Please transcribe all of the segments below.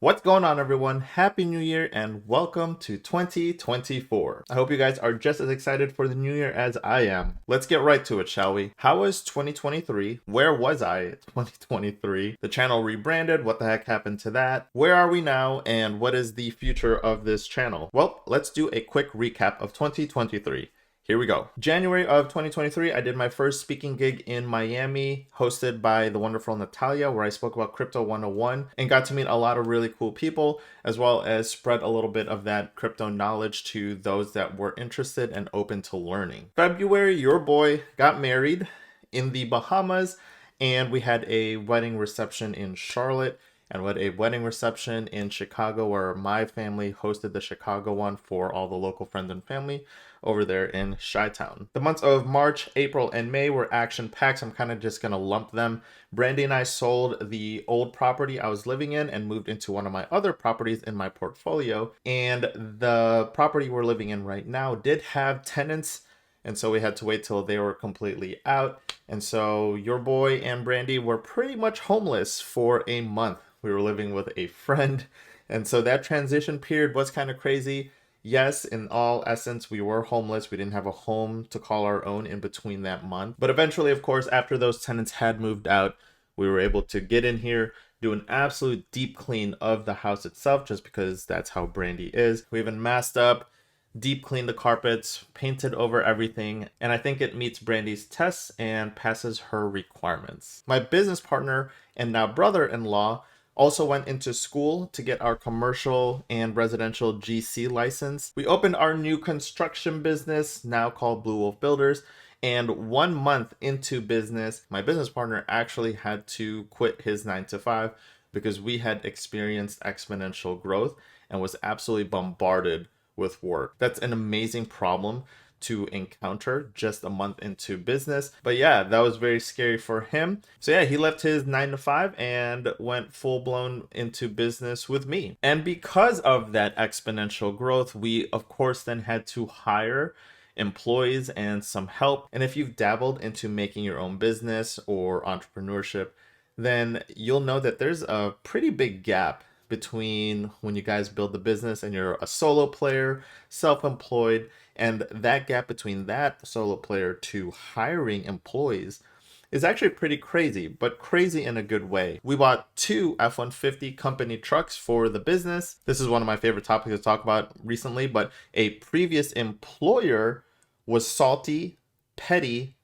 What's going on, everyone? Happy New Year and welcome to 2024. I hope you guys are just as excited for the new year as I am. Let's get right to it, shall we? How was 2023? Where was I in 2023? The channel rebranded. What the heck happened to that? Where are we now? And what is the future of this channel? Well, let's do a quick recap of 2023. Here we go. January of 2023, I did my first speaking gig in Miami, hosted by the wonderful Natalia, where I spoke about Crypto 101 and got to meet a lot of really cool people, as well as spread a little bit of that crypto knowledge to those that were interested and open to learning. February, your boy got married in the Bahamas, and we had a wedding reception in Charlotte. And we had a wedding reception in Chicago where my family hosted the Chicago one for all the local friends and family over there in Chi-Town. The months of March, April, and May were action-packed, so I'm kind of just going to lump them. Brandy and I sold the old property I was living in and moved into one of my other properties in my portfolio. And the property we're living in right now did have tenants, and so we had to wait till they were completely out. And so your boy and Brandy were pretty much homeless for a month. We were living with a friend. And so that transition period was kind of crazy. Yes, in all essence, we were homeless. We didn't have a home to call our own in between that month. But eventually, of course, after those tenants had moved out, we were able to get in here, do an absolute deep clean of the house itself, just because that's how Brandy is. We even masked up, deep cleaned the carpets, painted over everything, and I think it meets Brandy's tests and passes her requirements. My business partner and now brother-in-law also went into school to get our commercial and residential GC license. We opened our new construction business, now called BlüWolf Builders, and 1 month into business, my business partner actually had to quit his 9 to 5 because we had experienced exponential growth and was absolutely bombarded with work. That's an amazing problem to encounter just a month into business. But yeah, that was very scary for him. So yeah, he left his 9 to 5 and went full blown into business with me. And because of that exponential growth, we of course then had to hire employees and some help. And if you've dabbled into making your own business or entrepreneurship, then you'll know that there's a pretty big gap between when you guys build the business and you're a solo player, self-employed, and that gap between that solo player to hiring employees is actually pretty crazy, but crazy in a good way. We bought 2 F-150 company trucks for the business. This is one of my favorite topics to talk about recently, but a previous employer was salty, petty,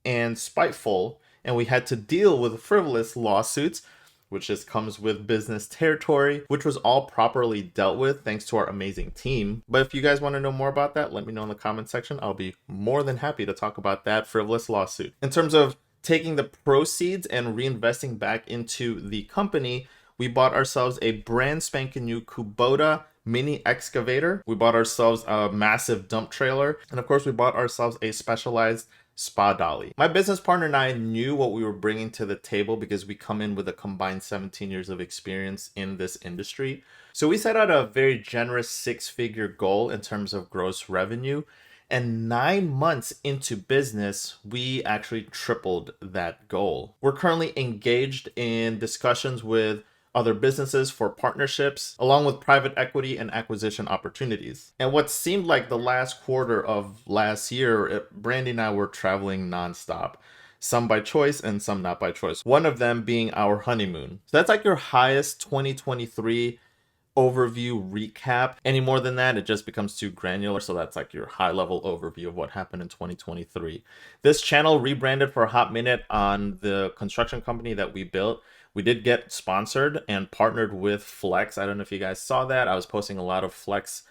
and spiteful, and we had to deal with frivolous lawsuits, which just comes with business territory, which was all properly dealt with thanks to our amazing team. But if you guys want to know more about that, let me know in the comment section. I'll be more than happy to talk about that frivolous lawsuit. In terms of taking the proceeds and reinvesting back into the company, we bought ourselves a brand spanking new Kubota mini excavator. We bought ourselves a massive dump trailer. And of course, we bought ourselves a specialized spa dolly. My business partner and I knew what we were bringing to the table because we come in with a combined 17 years of experience in this industry. So we set out a very generous 6-figure goal in terms of gross revenue. And 9 months into business, we actually tripled that goal. We're currently engaged in discussions with other businesses for partnerships, along with private equity and acquisition opportunities. And what seemed like the last quarter of last year, Brandy and I were traveling nonstop, some by choice and some not by choice. One of them being our honeymoon. So that's like your highest 2023 overview recap. Any more than that, it just becomes too granular. So that's like your high level overview of what happened in 2023. This channel rebranded for a hot minute on the construction company that we built. We did get sponsored and partnered with Flex. I don't know if you guys saw that. I was posting a lot of Flex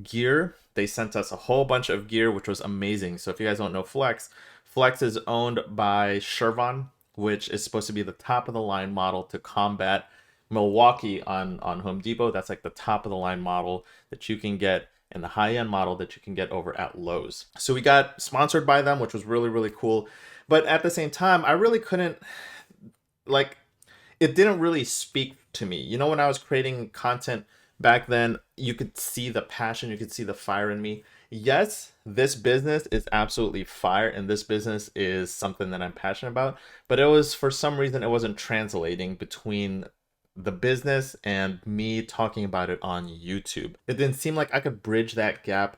gear. They sent us a whole bunch of gear, which was amazing. So if you guys don't know Flex, Flex is owned by Shervon, which is supposed to be the top of the line model to combat Milwaukee on Home Depot. That's like the top of the line model that you can get and the high-end model that you can get over at Lowe's. So we got sponsored by them, which was really, really cool. But at the same time, I really couldn't, like, it didn't really speak to me. You know, when I was creating content back then, you could see the passion, you could see the fire in me. Yes, this business is absolutely fire, and this business is something that I'm passionate about, but it was, for some reason, it wasn't translating between the business and me talking about it on YouTube. It didn't seem like I could bridge that gap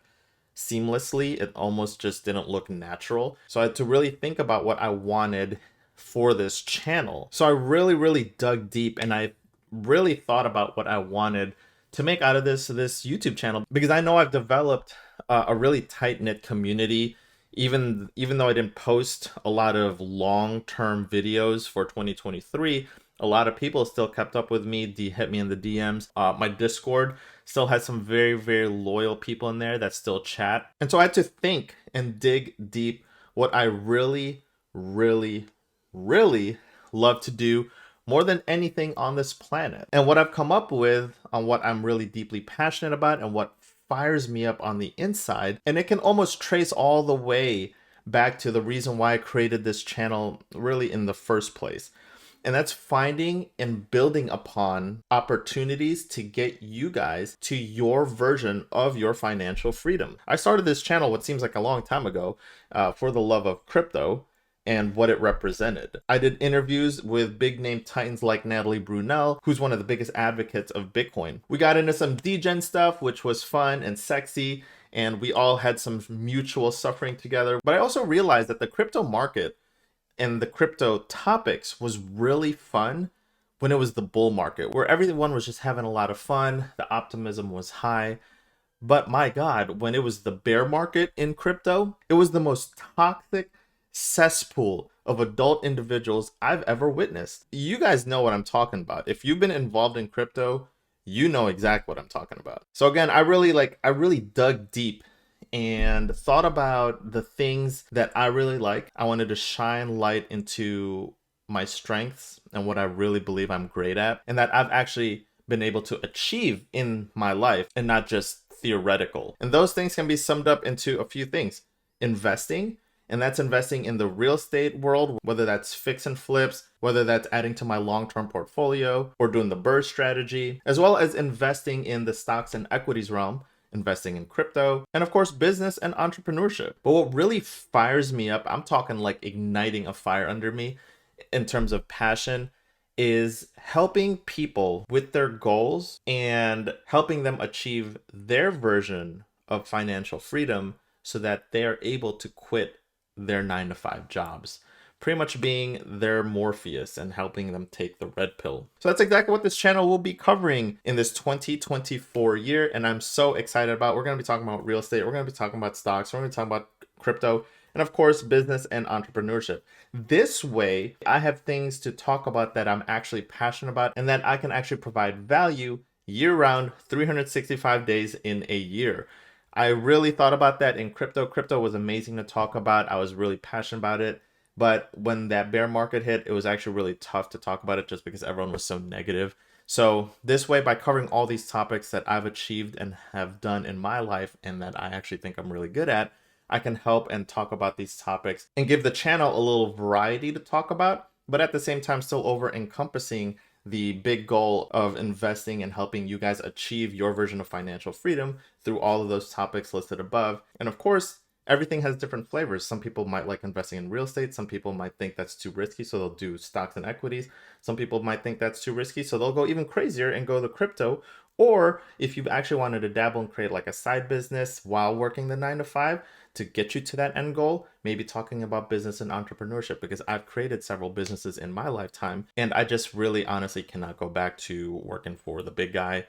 seamlessly. It almost just didn't look natural. So I had to really think about what I wanted for this channel. So I really dug deep, and I really thought about what I wanted to make out of this YouTube channel, because I know I've developed a really tight-knit community. Even though I didn't post a lot of long-term videos for 2023, a lot of people still kept up with me, hit me in the DMs. My Discord still has some very loyal people in there that still chat. And so I had to think and dig deep what I really love to do more than anything on this planet. And what I've come up with on what I'm really deeply passionate about and what fires me up on the inside. And it can almost trace all the way back to the reason why I created this channel really in the first place. And that's finding and building upon opportunities to get you guys to your version of your financial freedom. I started this channel what seems like a long time ago for the love of crypto and what it represented. I did interviews with big name titans like Natalie Brunell, who's one of the biggest advocates of Bitcoin. We got into some degen stuff, which was fun and sexy, and we all had some mutual suffering together. But I also realized that the crypto market and the crypto topics was really fun when it was the bull market, where everyone was just having a lot of fun, the optimism was high. But my God, when it was the bear market in crypto, it was the most toxic cesspool of adult individuals I've ever witnessed. You guys know what I'm talking about. If you've been involved in crypto, you know exactly what I'm talking about. So again, I really dug deep and thought about the things that I really like. I wanted to shine light into my strengths and what I really believe I'm great at, and that I've actually been able to achieve in my life and not just theoretical. And those things can be summed up into a few things. Investing, and that's investing in the real estate world, whether that's fix and flips, whether that's adding to my long-term portfolio or doing the burst strategy, as well as investing in the stocks and equities realm, investing in crypto, and of course, business and entrepreneurship. But what really fires me up, I'm talking like igniting a fire under me in terms of passion, is helping people with their goals and helping them achieve their version of financial freedom so that they are able to quit their 9-to-5 jobs, pretty much being their Morpheus and helping them take the red pill. So that's exactly what this channel will be covering in this 2024 year, and I'm so excited about. We're going to be talking about real estate, we're going to be talking about stocks, we're going to be talking about crypto, and of course, business and entrepreneurship. This way, I have things to talk about that I'm actually passionate about and that I can actually provide value year-round, 365 days in a year. I really thought about that in crypto. Crypto was amazing to talk about. I was really passionate about it. But when that bear market hit, it was actually really tough to talk about it just because everyone was so negative. So this way, by covering all these topics that I've achieved and have done in my life and that I actually think I'm really good at, I can help and talk about these topics and give the channel a little variety to talk about, but at the same time still over encompassing the big goal of investing and helping you guys achieve your version of financial freedom through all of those topics listed above. And of course, everything has different flavors. Some people might like investing in real estate. Some people might think that's too risky, so they'll do stocks and equities. Some people might think that's too risky, so they'll go even crazier and go the crypto. Or if you've actually wanted to dabble and create like a side business while working the 9-to-5 to get you to that end goal, maybe talking about business and entrepreneurship, because I've created several businesses in my lifetime and I just really honestly cannot go back to working for the big guy.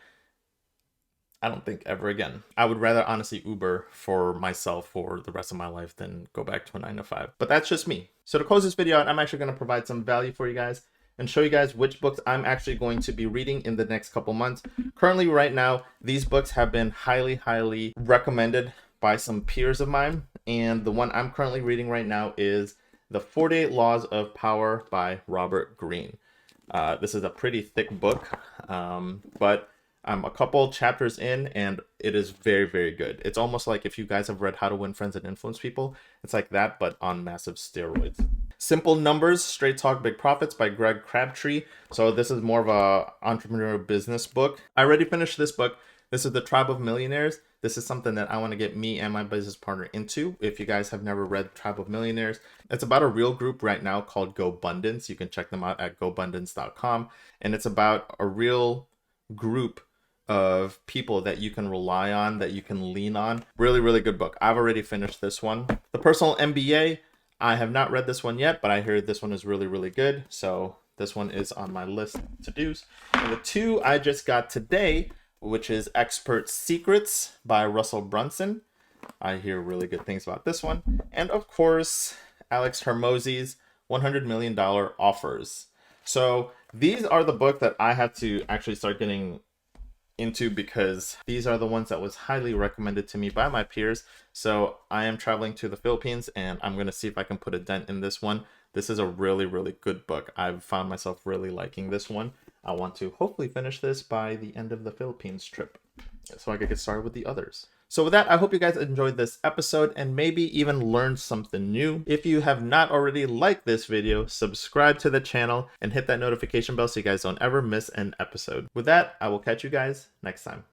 I don't think ever again. I would rather honestly Uber for myself for the rest of my life than go back to a 9-to-5. But that's just me. So to close this video out, I'm actually going to provide some value for you guys and show you guys which books I'm actually going to be reading in the next couple months. Currently, right now, these books have been highly recommended by some peers of mine. And the one I'm currently reading right now is The 48 Laws of Power by Robert Greene. This is a pretty thick book, but I'm a couple chapters in and it is very good. It's almost like if you guys have read How to Win Friends and Influence People, it's like that, but on massive steroids. Simple Numbers, Straight Talk, Big Profits by Greg Crabtree. So this is more of a entrepreneurial business book. I already finished this book. This is the Tribe of Millionaires. This is something that I want to get me and my business partner into. If you guys have never read Tribe of Millionaires, it's about a real group right now called GoBundance. You can check them out at gobundance.com. And it's about a real group of people that you can rely on, that you can lean on. Really, really good book. I've already finished this one. The Personal MBA, I have not read this one yet, but I heard this one is really, really good. So this one is on my list to do's. And the two I just got today, which is Expert Secrets by Russell Brunson. I hear really good things about this one. And of course, Alex Hormozi's $100 million Offers. So these are the book that I have to actually start getting into, because these are the ones that was highly recommended to me by my peers. So I am traveling to the Philippines and I'm going to see if I can put a dent in this one. This is a really, really good book. I've found myself really liking this one. I want to hopefully finish this by the end of the Philippines trip so I could get started with the others. So with that, I hope you guys enjoyed this episode and maybe even learned something new. If you have not already liked this video, subscribe to the channel and hit that notification bell so you guys don't ever miss an episode. With that, I will catch you guys next time.